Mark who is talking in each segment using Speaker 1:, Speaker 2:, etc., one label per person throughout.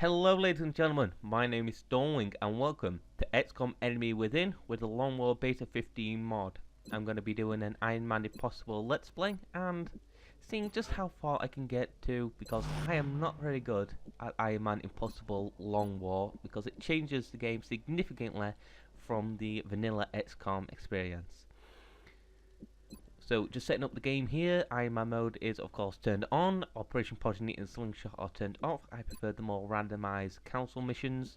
Speaker 1: Hello ladies and gentlemen, my name is Stormwing and welcome to XCom Enemy Within with the Long War Beta 15 mod. I'm going to be doing an Ironman if possible let's play and seeing just how far I can get to, because I am not very good at Ironman Impossible Long War because it changes the game significantly from the vanilla XCom experience. So just setting up the game here, Ironman mode is of course turned on, Operation Progeny and Slingshot are turned off. I prefer the more randomised council missions,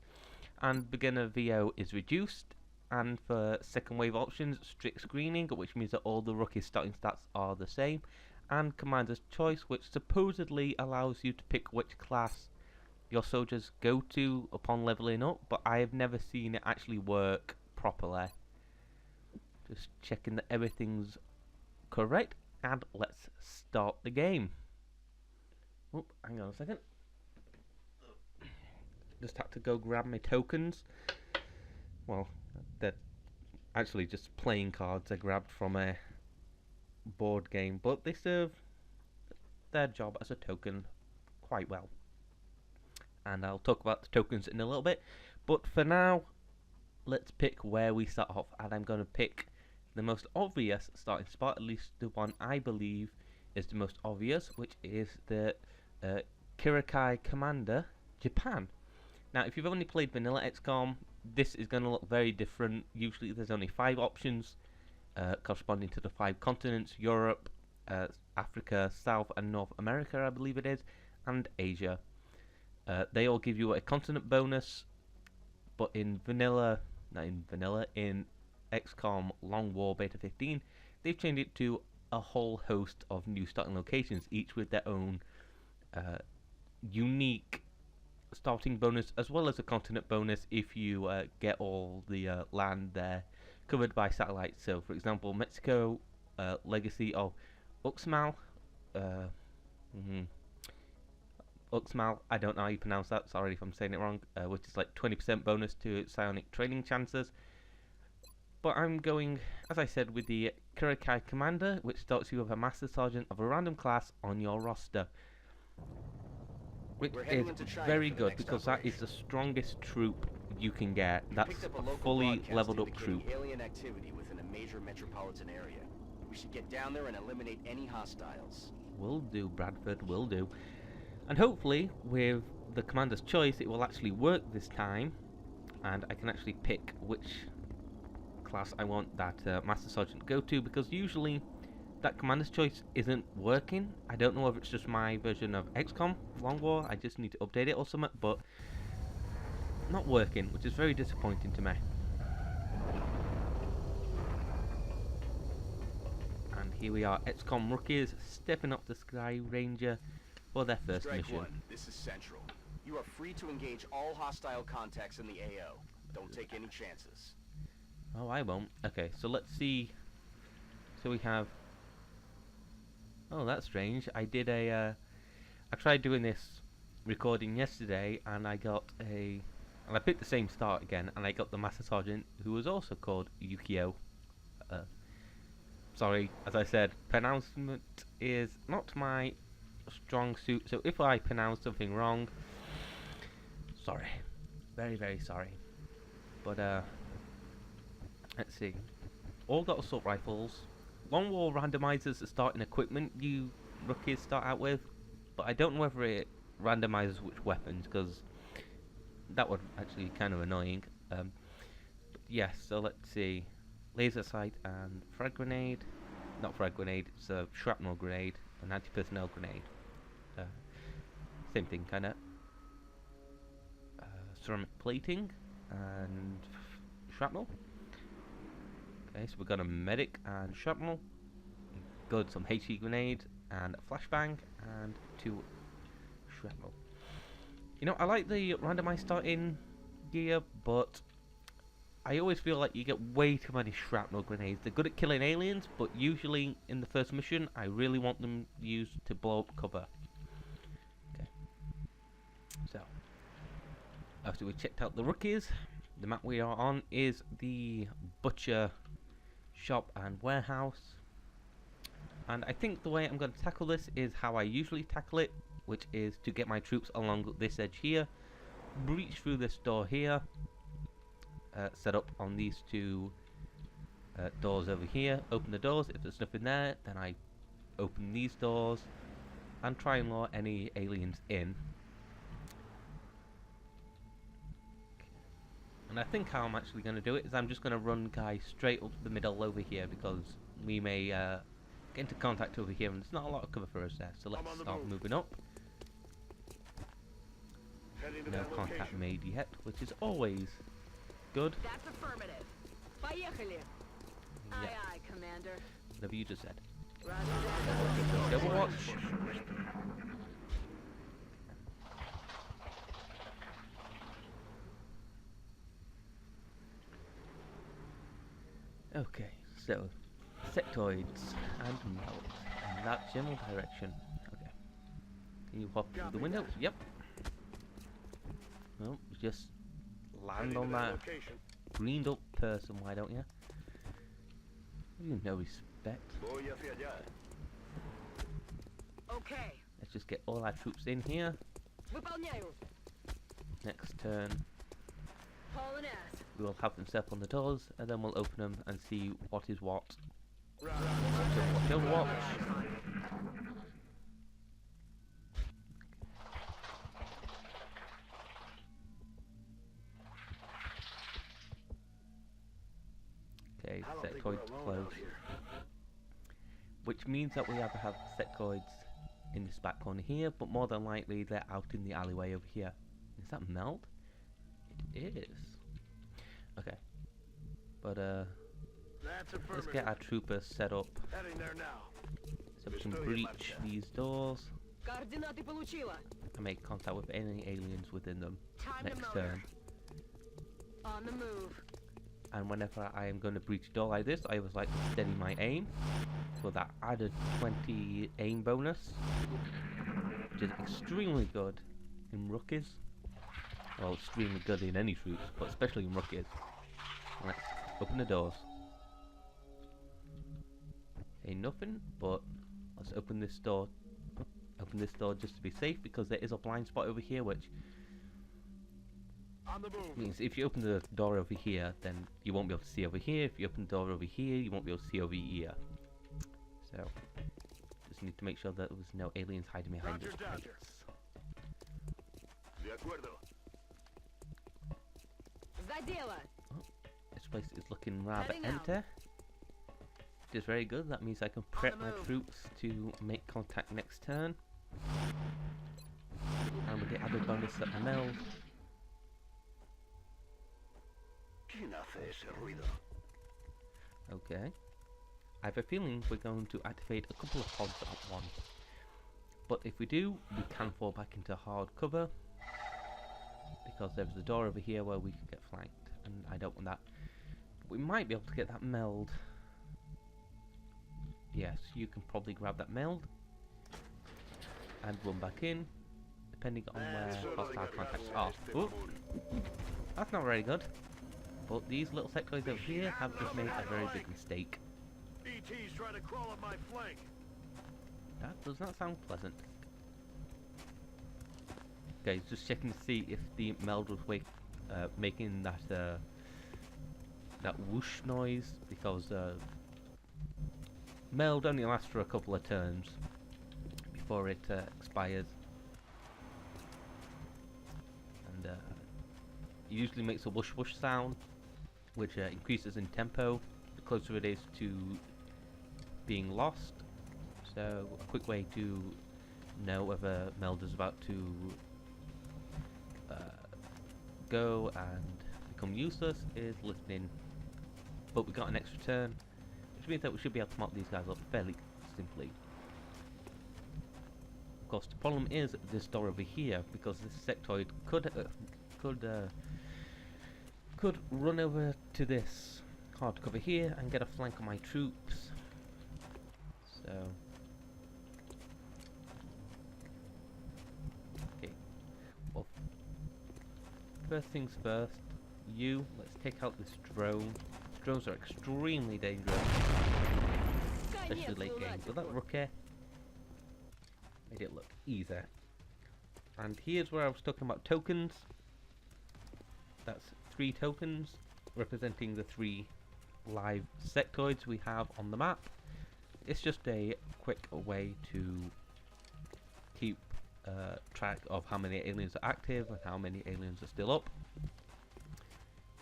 Speaker 1: and beginner VO is reduced, and for second wave options, strict screening, which means that all the rookie starting stats are the same, and commander's choice, which supposedly allows you to pick which class your soldiers go to upon leveling up, but I have never seen it actually work properly. Just checking that everything's correct, and let's start the game. Oh, hang on a second. Just had to go grab my tokens. Well, they're actually just playing cards I grabbed from a board game, but they serve their job as a token quite well. And I'll talk about the tokens in a little bit, but for now, let's pick where we start off, and I'm going to pick the most obvious starting spot, at least the one I believe is the most obvious, which is the Kirikai Commander, Japan. Now, if you've only played vanilla XCOM, this is going to look very different. Usually there's only 5 options, corresponding to the 5 continents: Europe, Africa, South and North America, I believe it is, and Asia. They all give you a continent bonus, but in XCOM Long War Beta 15, they've changed it to a whole host of new starting locations, each with their own unique starting bonus, as well as a continent bonus if you get all the land there covered by satellites. So, for example, Mexico, Legacy of Uxmal, Uxmal, I don't know how you pronounce that, sorry if I'm saying it wrong, which is like 20% bonus to psionic training chances. But I'm going, as I said, with the Kirikai Commander, which starts you with a Master Sergeant of a random class on your roster. Which is very good, because that is the strongest troop you can get. That's a fully leveled up troop.
Speaker 2: Alien activity within a major metropolitan area. We should get down there and eliminate any hostiles.
Speaker 1: Will do, Bradford, will do. And hopefully, with the Commander's choice, it will actually work this time, and I can actually pick which class I want that Master Sergeant go to, because usually that Commander's choice isn't working. I don't know if it's just my version of XCOM Long War, I just need to update it or something, but not working, which is very disappointing to me. And here we are, XCOM rookies stepping up to Sky Ranger for their first mission.
Speaker 2: 1, this is Central. You are free to engage all hostile contacts in the AO. Don't take any chances.
Speaker 1: Oh, I won't. Okay, so let's see. So we have... Oh, that's strange. I tried doing this recording yesterday, and I got and I picked the same start again, and I got the Master Sergeant, who was also called Yukio. Sorry, as I said, pronouncement is not my strong suit, so if I pronounce something wrong, sorry. Very, very sorry. But, let's see. All got assault rifles. Long War randomizes the starting equipment you rookies start out with, but I don't know whether it randomizes which weapons, because that would actually be kind of annoying. Yes, so let's see. Laser sight and frag grenade. Not frag grenade, it's a shrapnel grenade, an anti-personnel grenade. Same thing, kind of. Ceramic plating and shrapnel. Okay, so we've got a medic and shrapnel. Good, some HE grenade and a flashbang and 2 shrapnel. You know, I like the randomized starting gear, but I always feel like you get way too many shrapnel grenades. They're good at killing aliens, but usually in the first mission, I really want them used to blow up cover. Okay. So, after we checked out the rookies, the map we are on is the Butcher Shop and Warehouse. And I think the way I'm going to tackle this is how I usually tackle it, which is to get my troops along this edge here, breach through this door here, set up on these two doors over here, open the doors. If there's nothing there, then I open these doors and try and lure any aliens in. And I think how I'm actually going to do it is I'm just going to run guys straight up the middle over here, because we may get into contact over here and there's not a lot of cover for us there. So let's start moving up. No contact made yet, which is always good.
Speaker 3: That's affirmative. Поехали. Aye, aye, Commander.
Speaker 1: Whatever you just said.
Speaker 3: Roger that.
Speaker 1: Overwatch. Okay, so sectoids and melt in that general direction. Okay. Can you hop through the window? Yep. Well, just land on that greened up person, why don't you? You no respect.
Speaker 3: Okay.
Speaker 1: Let's just get all our troops in here.
Speaker 3: Выполняю.
Speaker 1: Next turn,
Speaker 3: Hauling ass.
Speaker 1: we will have them step on the doors, and then we'll open them and see what is what. Don't watch. Okay, sectoids close. Which means that we either have sectoids in this back corner here, but more than likely they're out in the alleyway over here. Is that melt? It is. Okay. But let's get our troopers set up
Speaker 2: Heading there now.
Speaker 1: so we can breach these doors
Speaker 3: Координаты получила.
Speaker 1: and make contact with any aliens within them
Speaker 3: Time to
Speaker 1: next
Speaker 3: motor.
Speaker 1: turn.
Speaker 3: On the move.
Speaker 1: And whenever I am going to breach a door like this, I always like to steady my aim for that added 20 aim bonus, which is extremely good in rookies. Well, extremely good in any troops, but especially in rookies. Let's open the doors. Okay, nothing, but let's open this door. Open this door just to be safe, because there is a blind spot over here, which
Speaker 2: On the move.
Speaker 1: means if you open the door over here, then you won't be able to see over here. If you open the door over here, you won't be able to see over here. So, just need to make sure that there's no aliens hiding behind
Speaker 2: Roger,
Speaker 1: those
Speaker 2: Dodger.
Speaker 1: plates.
Speaker 2: De acuerdo.
Speaker 3: За дело.
Speaker 1: This place is looking rather
Speaker 3: Heading out.
Speaker 1: empty. Which is very good. That means I can prep
Speaker 3: the
Speaker 1: my
Speaker 3: move.
Speaker 1: troops to make contact next turn. And with the added bonus at the meld.
Speaker 2: ¿Quién hace ese ruido?
Speaker 1: Okay. I have a feeling we're going to activate a couple of pods at once. But if we do, we can fall back into hard cover, because there's a door over here where we can get flanked, and I don't want that. We might be able to get that meld. Yes, you can probably grab that meld and run back in, depending on where hostile contacts are. Oh, that's not very good. But these little sectoids over here have just made a very big mistake.
Speaker 2: ET's trying to crawl up my flank.
Speaker 1: That does not sound pleasant. Okay, just checking to see if the meld was making that that whoosh noise, because meld only lasts for a couple of turns before it expires, and it usually makes a whoosh whoosh sound, which increases in tempo the closer it is to being lost. So a quick way to know whether meld is about to go and become useless is listening. But we got an extra turn, which means that we should be able to mop these guys up fairly simply. Of course, the problem is this door over here, because this sectoid could run over to this hard cover here and get a flank on my troops. So, okay. Well, first things first. Let's take out this drone. Drones are extremely dangerous, especially late game. So that rookie made it look easy. And here's where I was talking about tokens. That's 3 tokens representing the 3 live sectoids we have on the map. It's just a quick way to keep track of how many aliens are active and how many aliens are still up.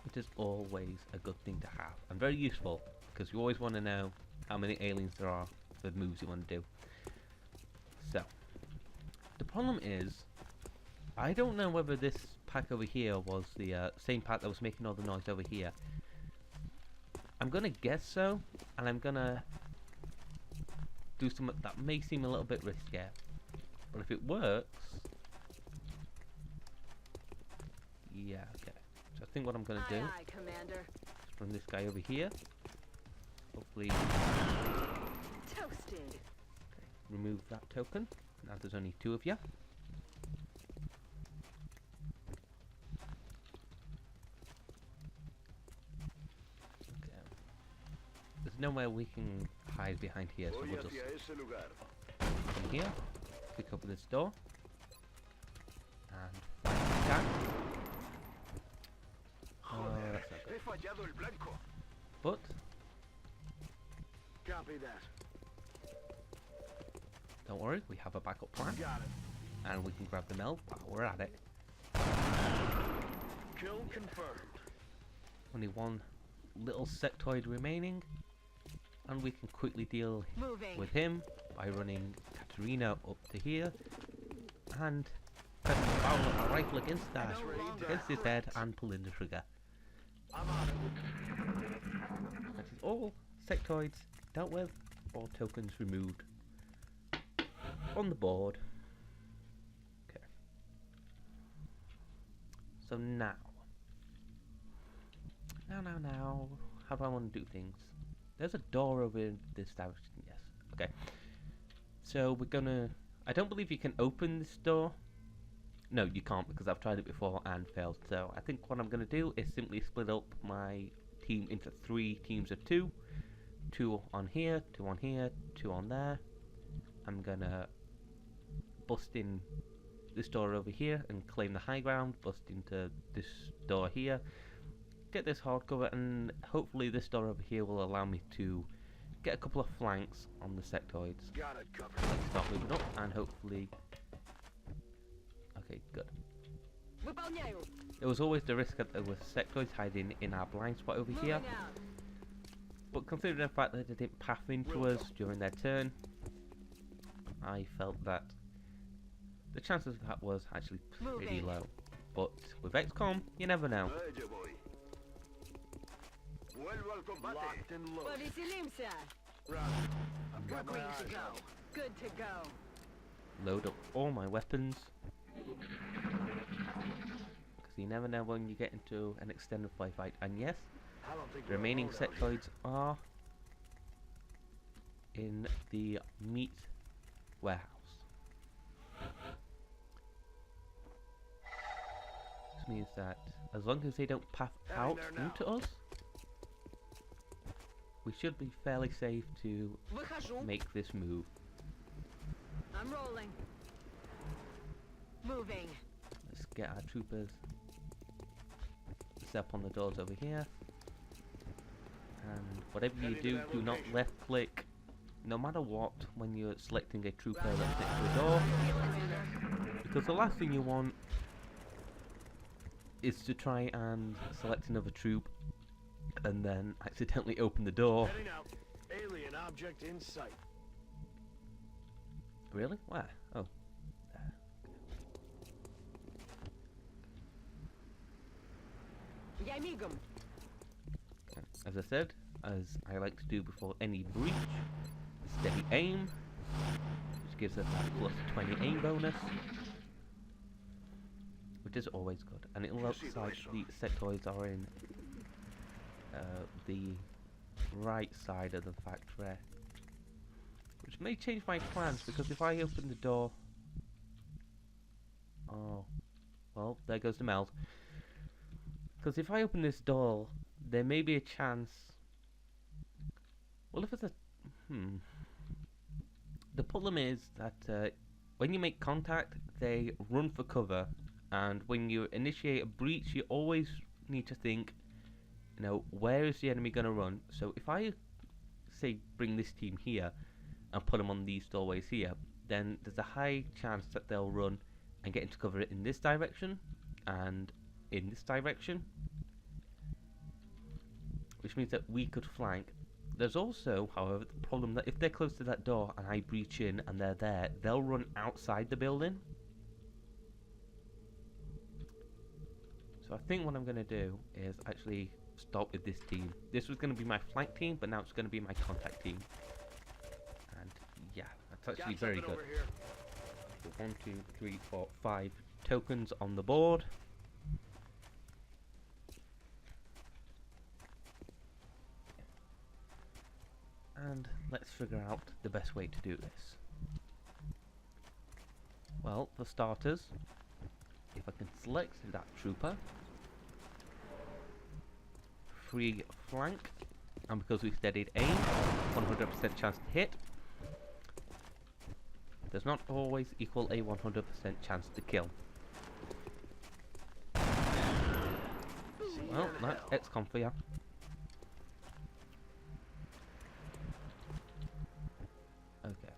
Speaker 1: It is always a good thing to have and very useful, because you always want to know how many aliens there are for the moves you want to do. So, the problem is, I don't know whether this pack over here was the same pack that was making all the noise over here. I'm gonna guess so, and I'm gonna do something that may seem a little bit risky, but if it works, yeah, okay. So I think what I'm gonna do
Speaker 3: Aye, aye, Commander.
Speaker 1: is run this guy over here. Hopefully,
Speaker 3: Toasted.
Speaker 1: remove that token. Now there's only 2 of you. Okay. There's nowhere we can hide behind here, so we'll just come here, pick up this door, and attack. Oh, that's not good. But
Speaker 2: Copy that.
Speaker 1: don't worry, we have a backup plan,
Speaker 2: Got it.
Speaker 1: and we can grab the meld while we're at it.
Speaker 2: Kill confirmed.
Speaker 1: Only 1 little sectoid remaining, and we can quickly deal
Speaker 3: Moving.
Speaker 1: with him by running Katarina up to here and pressing the barrel of our rifle against his head and pulling the trigger.
Speaker 2: I'm on it.
Speaker 1: That is all sectoids dealt with, all tokens removed on the board. Okay. So now, how do I want to do things? There's a door over in this direction, yes. Okay. So we're gonna, I don't believe you can open this door. No, you can't, because I've tried it before and failed. So I think what I'm gonna do is simply split up my team into 3 teams of 2. 2 on here, 2 on here, 2 on there. I'm gonna bust in this door over here and claim the high ground, bust into this door here, get this hardcover, and hopefully this door over here will allow me to get a couple of flanks on the sectoids.
Speaker 2: Got it covered.
Speaker 1: Let's start moving up and hopefully... Okay, good.
Speaker 3: Выполняю.
Speaker 1: There was always the risk that there were sectoids hiding in our blind spot over here,
Speaker 3: Moving out.
Speaker 1: but considering the fact that they didn't path into us during their turn, I felt that the chances of that was actually pretty
Speaker 3: Moving.
Speaker 1: low. But with XCom, you never know.
Speaker 2: Locked and loaded.
Speaker 3: Повеселимся.
Speaker 2: Roger. I've
Speaker 3: We're
Speaker 2: got my
Speaker 3: green
Speaker 2: eyes
Speaker 3: to go.
Speaker 2: on it.
Speaker 3: Good to go.
Speaker 1: Load up all my weapons, because you never know when you get into an extended fight. And yes,
Speaker 2: I don't think
Speaker 1: the
Speaker 2: we're
Speaker 1: remaining
Speaker 2: alone out here.
Speaker 1: sectoids are in the meat warehouse. This means that as long as they don't path
Speaker 2: Heading
Speaker 1: out
Speaker 2: there now.
Speaker 1: into us, we should be fairly safe to
Speaker 3: Выхожу.
Speaker 1: make this move.
Speaker 3: I'm rolling. Moving.
Speaker 1: Let's get our troopers set up on the doors over here. And whatever you
Speaker 2: Heading to
Speaker 1: do,
Speaker 2: that
Speaker 1: do not
Speaker 2: location.
Speaker 1: left click, no matter what, when you're selecting a trooper that's next to the door. Because the last thing you want is to try and select another troop and then accidentally open the door.
Speaker 2: Heading out. Alien object in sight.
Speaker 1: Really? Where? Oh.
Speaker 3: Я мигом.
Speaker 1: Okay. As I said, as I like to do before any breach, steady aim, which gives us that plus 20 aim bonus, which is always good. And it looks like the sectoids are in the right side of the factory, which may change my plans, because if I open the door... Oh, well, there goes the meld. Because if I open this door, there may be a chance... Well, if it's a... The problem is that when you make contact, they run for cover, and when you initiate a breach, you always need to think, you know, where is the enemy going to run? So if I say bring this team here and put them on these doorways here, then there's a high chance that they'll run and get into cover in this direction and in this direction, which means that we could flank. There's also, however, the problem that if they're close to that door and I breach in and they're there, they'll run outside the building. So I think what I'm going to do is actually start with this team. This was going to be my flank team, but now it's going to be my contact team. And yeah, that's actually very good. So 1, 2, 3, 4, 5 tokens on the board. And let's figure out the best way to do this. Well, for starters, if I can select that trooper, free flank, and because we steadied aim, 100% chance to hit, does not always equal a 100% chance to kill. Well, that's XCom for you. Okay.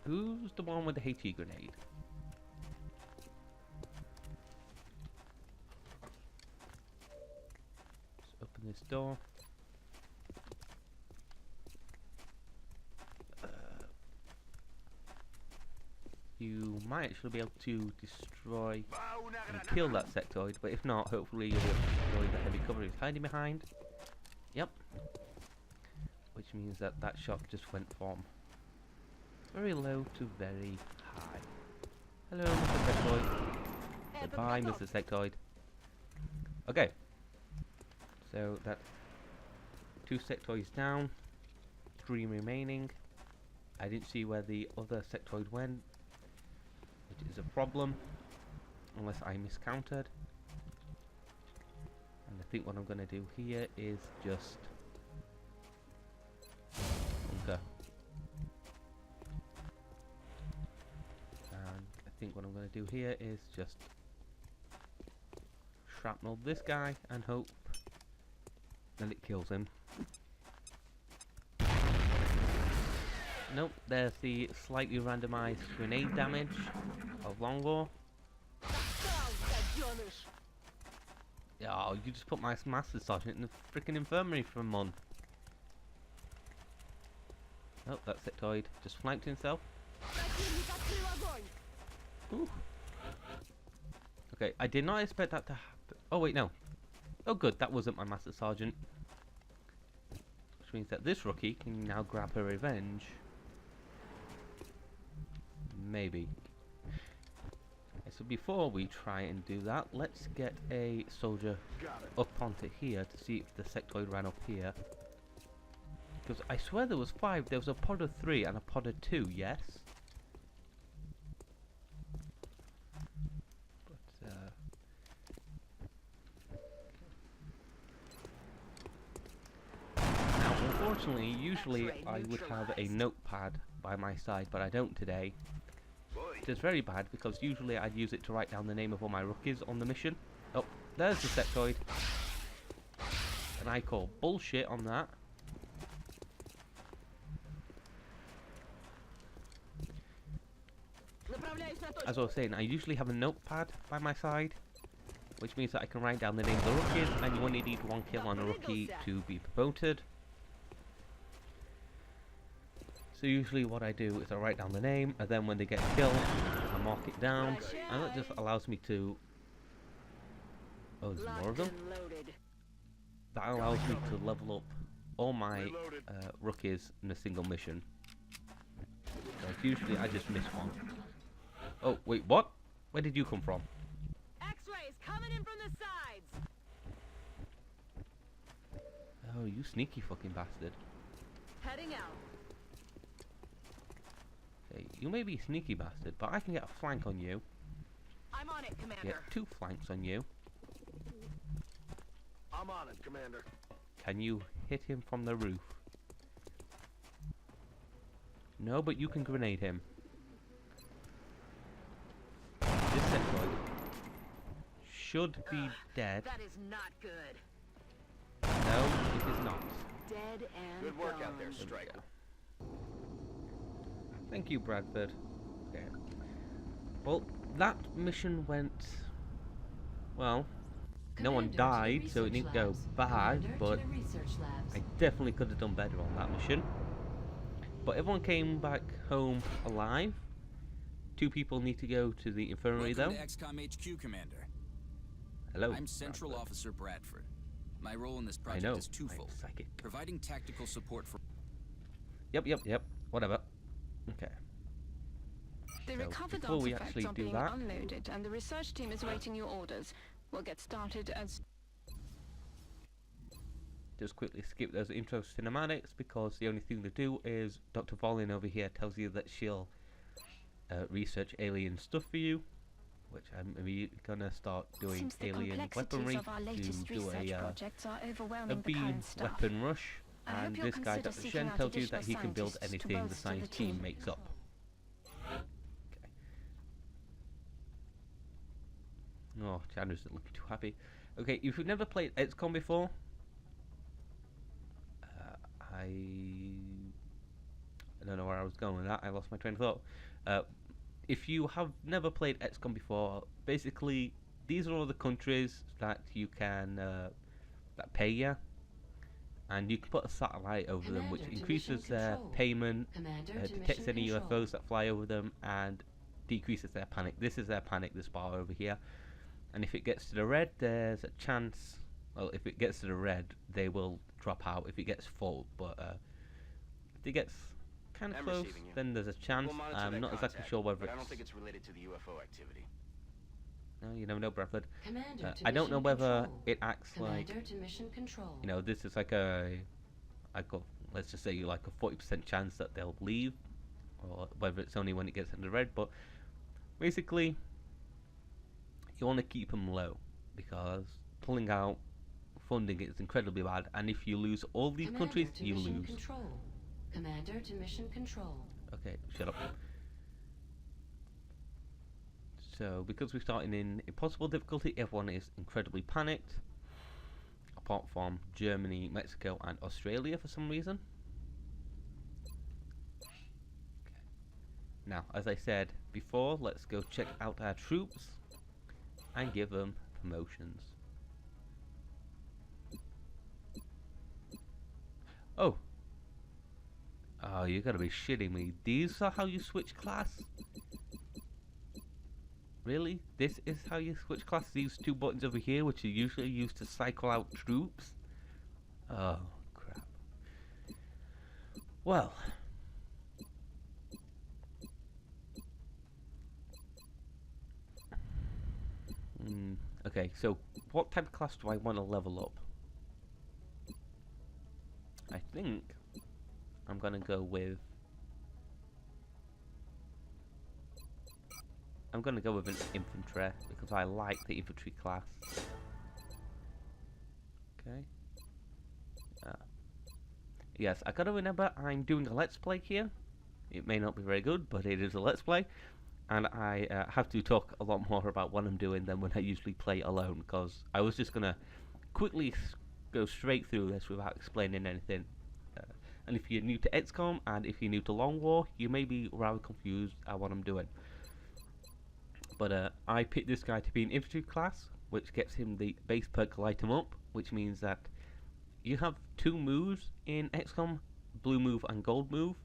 Speaker 1: Who's the one with the HE grenade? Let's open this door. You might actually be able to destroy and kill that sectoid, but if not, hopefully you'll be able to destroy the heavy cover he's hiding behind. Yep. Which means that that shot just went from very low to very high. Hello, Mr. Sectoid. Goodbye, Mr. Sectoid. Okay. So that's 2 sectoids down, 3 remaining. I didn't see where the other sectoid went, which is a problem, unless I miscounted. And I think what I'm going to do here is just bunker. And I think what I'm going to do here is just shrapnel this guy and hope that it kills him. Nope, there's the slightly randomized grenade damage of Longbow. Oh, you just put my Master Sergeant in the freaking infirmary for a month. Oh, that sectoid just flanked himself. Ooh. Okay, I did not expect that to happen. Oh wait, no. Oh good, that wasn't my Master Sergeant. Which means that this rookie can now grab her revenge. Maybe. Okay, so before we try and do that, let's get a soldier up onto here to see if the sectoid ran up here. Because I swear there was 5. There was a pod of 3 and a pod of 2, yes? But, now, unfortunately, usually I would have a notepad by my side, but I don't today. It is very bad because usually I'd use it to write down the name of all my rookies on the mission. Oh, there's the sectoid. And I call bullshit on that. As I was saying, I usually have a notepad by my side, which means that I can write down the name of the rookies, and you only need 1 kill on a rookie to be promoted. So usually what I do is I write down the name, and then when they get killed, I mark it down, and that just allows me to... Oh, there's more of them? That allows me to level up all my rookies in a single mission. So usually I just miss one. Oh, wait, what? Where did you come from?
Speaker 3: X-rays coming in from the sides.
Speaker 1: Oh, you sneaky fucking bastard.
Speaker 3: Heading out.
Speaker 1: Hey, you may be a sneaky bastard, but I can get a flank on you.
Speaker 3: I'm on it, Commander.
Speaker 1: Get 2 flanks on you.
Speaker 2: I'm on it, Commander.
Speaker 1: Can you hit him from the roof? No, but you can grenade him. This sectoid should be dead.
Speaker 3: That is not good.
Speaker 1: No, it is not.
Speaker 3: Dead and
Speaker 2: Good work
Speaker 3: gone.
Speaker 2: out there,
Speaker 1: There we
Speaker 2: Striker.
Speaker 1: go. Thank you, Bradford. Okay. Well, that mission went... Well, no one
Speaker 4: Commander to the
Speaker 1: died, so it
Speaker 4: research
Speaker 1: didn't go
Speaker 4: labs.
Speaker 1: bad,
Speaker 4: Commander to
Speaker 1: but
Speaker 4: the research labs.
Speaker 1: I definitely could have done better on that mission. But everyone came back home alive. 2 people need to go to the infirmary,
Speaker 5: Welcome
Speaker 1: though.
Speaker 5: to XCom HQ, Commander.
Speaker 1: Hello.
Speaker 5: I'm Central
Speaker 1: Bradford.
Speaker 5: Officer Bradford. My role in this
Speaker 1: I
Speaker 5: project
Speaker 1: know.
Speaker 5: is twofold.
Speaker 1: I'm psychic.
Speaker 5: Providing tactical support for...
Speaker 1: Yep. Whatever. Okay.
Speaker 6: The
Speaker 1: So,
Speaker 6: recovered
Speaker 1: before we
Speaker 6: artifacts
Speaker 1: actually
Speaker 6: are
Speaker 1: do
Speaker 6: being
Speaker 1: that-
Speaker 6: unloaded, and the research team is waiting your orders. We'll get started as...
Speaker 1: Just quickly skip those intro cinematics because the only thing to do is Dr. Volin over here tells you that she'll research alien stuff for you, which I'm gonna start doing
Speaker 6: Seems the
Speaker 1: alien
Speaker 6: complexities
Speaker 1: weaponry
Speaker 6: of our latest
Speaker 1: to do
Speaker 6: research
Speaker 1: a
Speaker 6: projects are overwhelming the
Speaker 1: beam
Speaker 6: current staff.
Speaker 1: weapon rush,
Speaker 6: I hope
Speaker 1: and
Speaker 6: you'll
Speaker 1: this guy,
Speaker 6: consider
Speaker 1: Dr.
Speaker 6: seeking
Speaker 1: Shen,
Speaker 6: out
Speaker 1: tells you that
Speaker 6: additional
Speaker 1: he can build
Speaker 6: scientists to
Speaker 1: anything the
Speaker 6: bolster
Speaker 1: science
Speaker 6: the
Speaker 1: team
Speaker 6: team.
Speaker 1: makes up. Okay. Oh, Chandra's not looking too happy. Okay, if you've never played XCOM before, I don't know where I was going with that. I lost my train of thought. If you have never played XCOM before, basically these are all the countries that you can that pay you, and you can put a satellite over them, which
Speaker 4: Commander to
Speaker 1: increases
Speaker 4: mission
Speaker 1: their
Speaker 4: control.
Speaker 1: payment,
Speaker 4: Commander to
Speaker 1: detects
Speaker 4: mission
Speaker 1: any
Speaker 4: control.
Speaker 1: UFOs that fly over them, and decreases their panic. This is their panic, this bar over here. And if it gets to the red, there's a chance. Well, if it gets to the red, they will drop out. If it gets full, but if it gets kind of
Speaker 2: I'm
Speaker 1: close,
Speaker 2: receiving you.
Speaker 1: then there's a chance.
Speaker 2: We'll monitor
Speaker 1: I'm
Speaker 2: that
Speaker 1: not exactly
Speaker 2: contact,
Speaker 1: sure whether
Speaker 2: but I
Speaker 1: it's.
Speaker 2: don't think it's related to the UFO activity.
Speaker 1: No, you never know, Bradford.
Speaker 4: Commander to
Speaker 1: I don't know
Speaker 4: mission
Speaker 1: whether
Speaker 4: control.
Speaker 1: it acts like,
Speaker 4: Commander to mission control.
Speaker 1: you know, this is like let's just say like a 40% chance that they'll leave, or whether it's only when it gets in the red. But basically, you want to keep them low because pulling out funding is incredibly bad, and if you lose all these
Speaker 4: Commander
Speaker 1: countries,
Speaker 4: to
Speaker 1: you
Speaker 4: mission
Speaker 1: lose.
Speaker 4: Control. Commander to mission control.
Speaker 1: Okay, shut up. So, because we're starting in impossible difficulty, everyone is incredibly panicked, apart from Germany, Mexico, and Australia for some reason. Okay. Now, as I said before, let's go check out our troops and give them promotions. Oh. Oh, you gotta be shitting me. These are how you switch class? Really? This is how you switch class? These 2 buttons over here, which are usually used to cycle out troops? Oh, crap. Well. Okay, so what type of class do I want to level up? I think I'm gonna go with an infantry because I like the infantry class. Okay. Yes, I gotta remember I'm doing a let's play here. It may not be very good, but it is a let's play, and I have to talk a lot more about what I'm doing than when I usually play alone, because I was just gonna quickly go straight through this without explaining anything. And if you're new to XCOM and if you're new to Long War, you may be rather confused at what I'm doing. But I picked this guy to be an infantry class, which gets him the base perk light him up, which means that you have 2 moves in XCOM, blue move and gold move.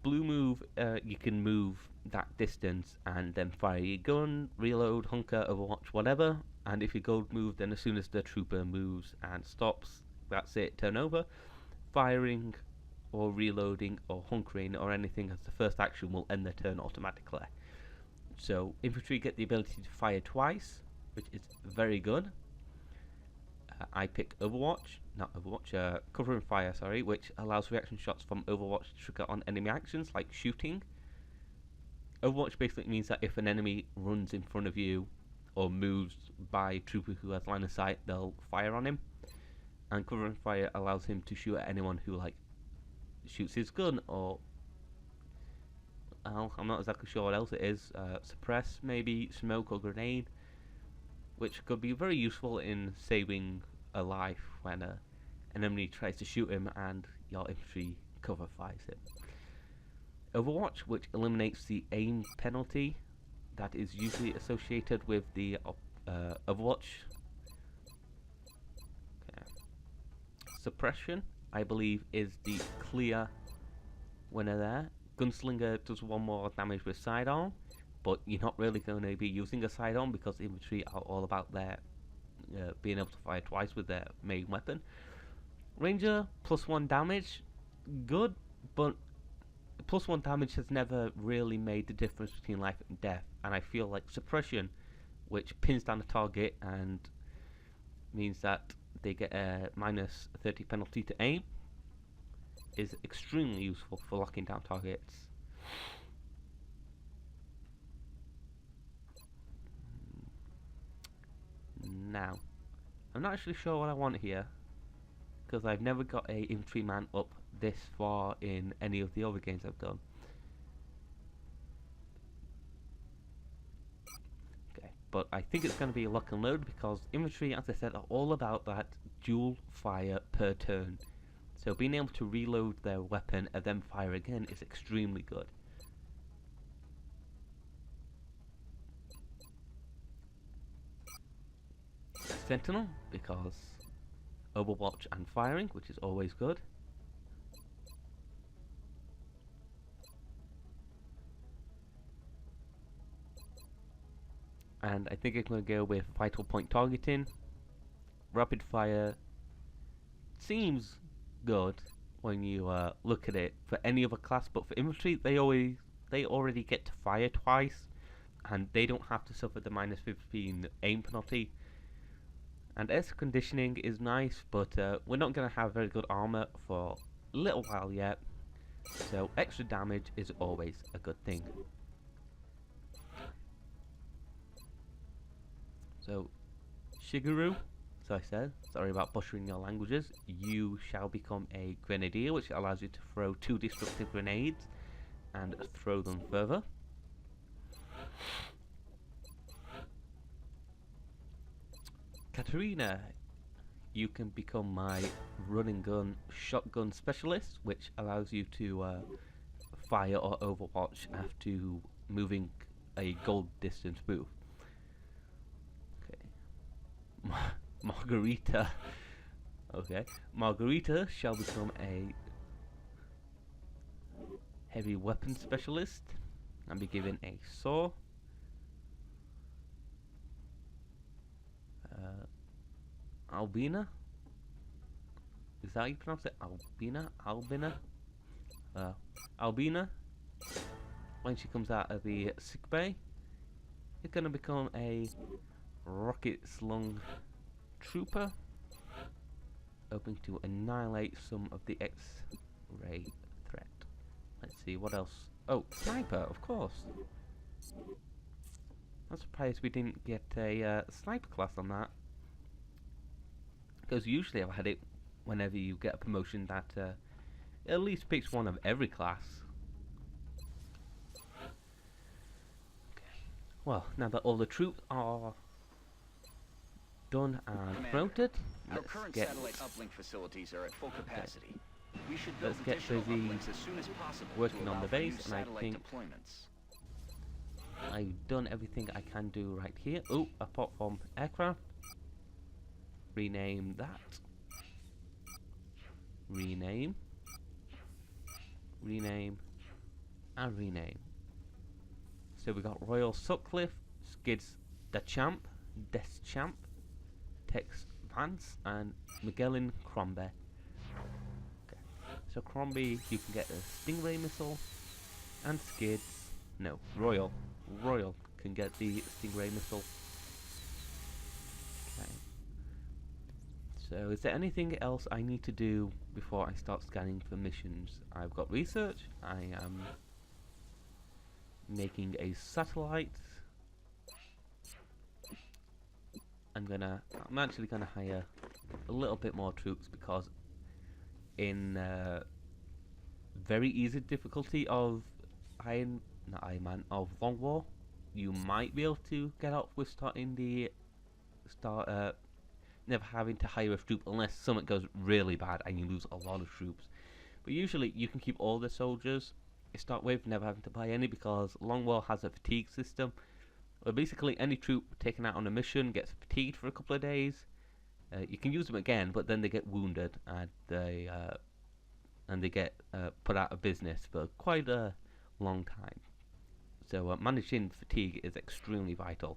Speaker 1: Blue move, you can move that distance and then fire your gun, reload, hunker, overwatch, whatever. And if you gold move, then as soon as the trooper moves and stops, that's it, turn over. Firing or reloading or hunkering or anything as the first action will end their turn automatically. So infantry get the ability to fire twice, which is very good. I pick cover and fire, sorry, which allows reaction shots from Overwatch to trigger on enemy actions like shooting. Overwatch basically means that if an enemy runs in front of you or moves by a trooper who has line of sight, they'll fire on him. And cover and fire allows him to shoot at anyone who like shoots his gun or well, I'm not exactly sure what else it is. Suppress, maybe smoke or grenade, which could be very useful in saving a life when an enemy tries to shoot him and your infantry cover fires him. Overwatch, which eliminates the aim penalty that is usually associated with the Overwatch. Okay. Suppression, I believe, is the clear winner there. Gunslinger does 1 more damage with sidearm, but you're not really going to be using a sidearm because infantry are all about their being able to fire twice with their main weapon. Ranger, +1 damage, good, but +1 damage has never really made the difference between life and death, and I feel like suppression, which pins down the target and means that they get a -30 penalty to aim, is extremely useful for locking down targets. Now, I'm not actually sure what I want here, because I've never got a infantryman up this far in any of the other games I've done. Okay, but I think it's going to be a lock and load because infantry, as I said, are all about that dual fire per turn. So being able to reload their weapon and then fire again is extremely good. Sentinel, because Overwatch and firing, which is always good. And I think I'm going to go with vital point targeting. Rapid fire seems good when you look at it for any other class, but for infantry they already get to fire twice, and they don't have to suffer the -15 aim penalty. And air conditioning is nice, but we're not going to have very good armor for a little while yet, so extra damage is always a good thing. So, Shigeru, so I said, sorry about butchering your languages, you shall become a grenadier, which allows you to throw 2 destructive grenades and throw them further. Katarina, you can become my run and gun shotgun specialist, which allows you to fire or overwatch after moving a goal distance move. Okay. Margarita. Okay. Margarita shall become a heavy weapon specialist and be given a saw. Albina? Is that how you pronounce it? Albina? Albina? Albina, when she comes out of the sick bay, is going to become a rocket slung trooper, hoping to annihilate some of the X-ray threat. Let's see, what else? Oh, sniper, of course. I'm surprised we didn't get a sniper class on that, because usually I've had it whenever you get a promotion that at least picks one of every class. Okay. Well, now that all the troops are done and promoted,
Speaker 2: Our
Speaker 1: let's
Speaker 2: current
Speaker 1: get
Speaker 2: satellite uplink facilities are at full capacity. We should build
Speaker 1: Let's get
Speaker 2: additional
Speaker 1: busy
Speaker 2: uplinks as soon as possible
Speaker 1: working
Speaker 2: to
Speaker 1: on
Speaker 2: allow
Speaker 1: the
Speaker 2: for new
Speaker 1: base, and I
Speaker 2: satellite
Speaker 1: think
Speaker 2: deployments.
Speaker 1: I've done everything I can do right here. Oh, apart from aircraft. Rename that. Rename. Rename. And rename. So we got Royal Sutcliffe, Skids Deschamps, Tex Vance, and Magellan Crombie. Okay. So Crombie, you can get a Stingray missile, and Skids. No, Royal can get the Stingray missile. Okay. So is there anything else I need to do before I start scanning for missions? I've got research. I am making a satellite. I'm actually gonna hire a little bit more troops, because in very easy difficulty of Ironman of Long War, you might be able to get off with never having to hire a troop unless something goes really bad and you lose a lot of troops. But usually you can keep all the soldiers you start with, never having to buy any, because Long War has a fatigue system. Where basically any troop taken out on a mission gets fatigued for a couple of days. You can use them again, but then they get wounded and they get put out of business for quite a long time. So managing fatigue is extremely vital.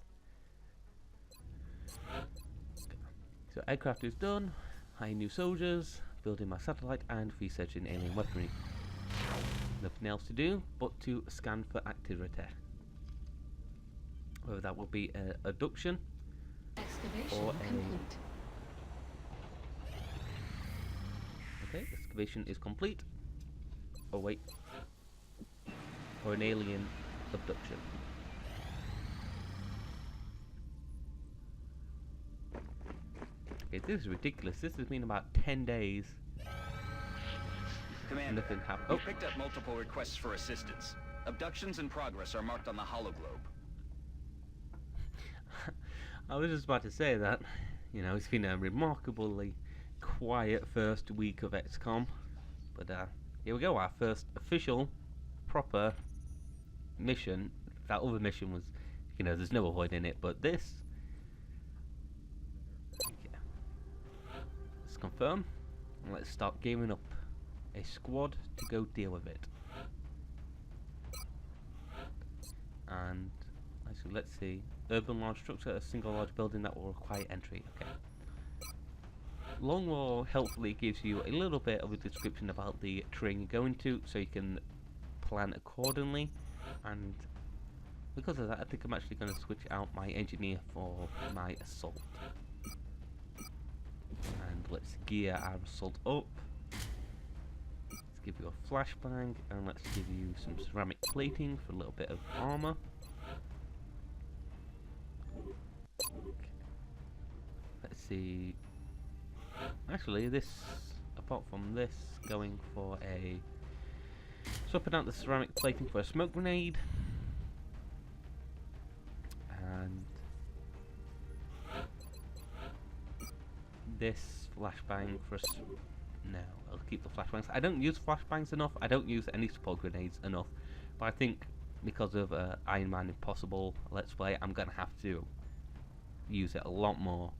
Speaker 1: So aircraft is done, hiring new soldiers, building my satellite, and researching alien weaponry. Nothing else to do but to scan for activity. Whether that will be abduction
Speaker 4: Excavation
Speaker 1: or
Speaker 4: complete.
Speaker 1: Okay, excavation is complete. Oh wait. Or an alien abduction. Okay, this is ridiculous. This has been about 10 days.
Speaker 2: Commander,
Speaker 1: Nothing happened.
Speaker 2: we
Speaker 1: Oh,
Speaker 2: picked up multiple requests for assistance. Abductions in progress are marked on the hologlobe.
Speaker 1: I was just about to say that. You know, it's been a remarkably quiet first week of XCom. But here we go, our first official, proper mission. That other mission was, you know, there's no avoiding it, but this... Yeah. Let's confirm. And let's start gearing up a squad to go deal with it. And actually, let's see. Urban large structure, a single large building that will require entry. Okay. Long War helpfully gives you a little bit of a description about the terrain you're going to, so you can plan accordingly. And because of that, I think I'm actually going to switch out my engineer for my assault. And let's gear our assault up. Let's give you a flashbang, and let's give you some ceramic plating for a little bit of armor. Let's see. Actually, this, apart from this, going for a swapping out the ceramic plating for a smoke grenade, and this flashbang for no, I'll keep the flashbangs. I don't use flashbangs enough. I don't use any support grenades enough, but I think because of Ironman Impossible Let's Play, I'm gonna have to use it a lot more.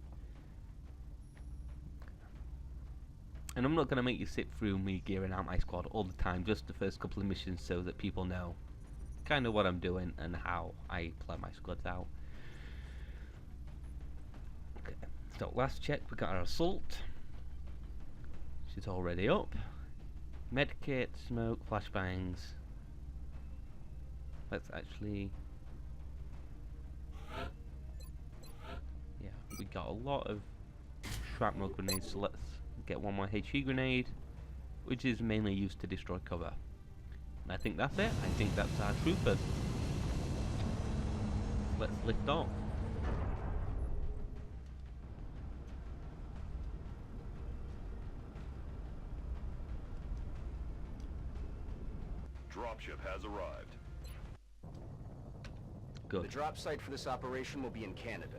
Speaker 1: And I'm not going to make you sit through me gearing out my squad all the time, just the first couple of missions, so that people know kind of what I'm doing and how I plan my squads out. Okay, so last check, we got our assault. She's already up. Medkit, smoke, flashbangs. Let's actually... Yeah, we got a lot of shrapnel grenades, so let's get one more HE grenade, which is mainly used to destroy cover. And I think that's it. I think that's our troopers. Let's lift off.
Speaker 7: Dropship has arrived.
Speaker 2: The
Speaker 1: Good.
Speaker 2: drop site for this operation will be in Canada.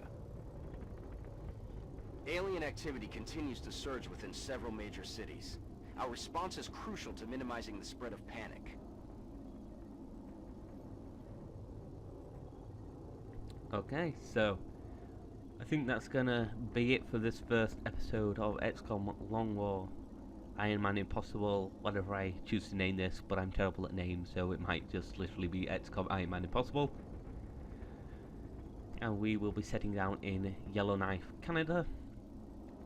Speaker 2: Alien activity continues to surge within several major cities. Our response is crucial to minimizing the spread of panic.
Speaker 1: Okay, so I think that's gonna be it for this first episode of XCOM Long War Ironman Impossible, whatever I choose to name this, but I'm terrible at names, so it might just literally be XCOM Ironman Impossible. And we will be setting down in Yellowknife, Canada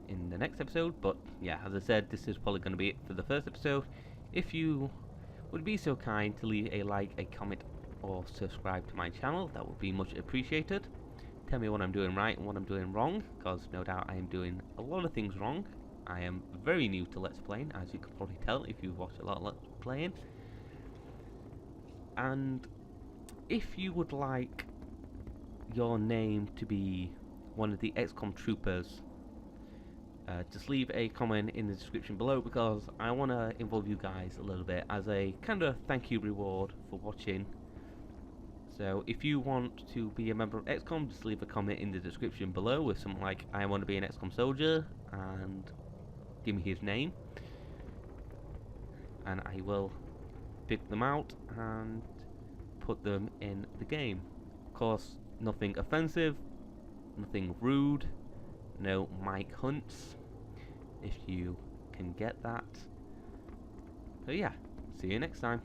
Speaker 1: in the next episode. But yeah, as I said, this is probably going to be it for the first episode. If you would be so kind to leave a like, a comment, or subscribe to my channel, that would be much appreciated. Tell me what I'm doing right and what I'm doing wrong, because no doubt I am doing a lot of things wrong. I am very new to Let's Playing, as you could probably tell if you've watched a lot of Let's Playing. And if you would like your name to be one of the XCOM troopers, just leave a comment in the description below, because I want to involve you guys a little bit as a kind of thank you reward for watching So if you want to be a member of XCOM, just leave a comment in the description below with something like, I want to be an XCOM soldier, and give me his name. And I will pick them out and put them in the game. Of course, nothing offensive, nothing rude, no mic hunts, if you can get that. So yeah, see you next time.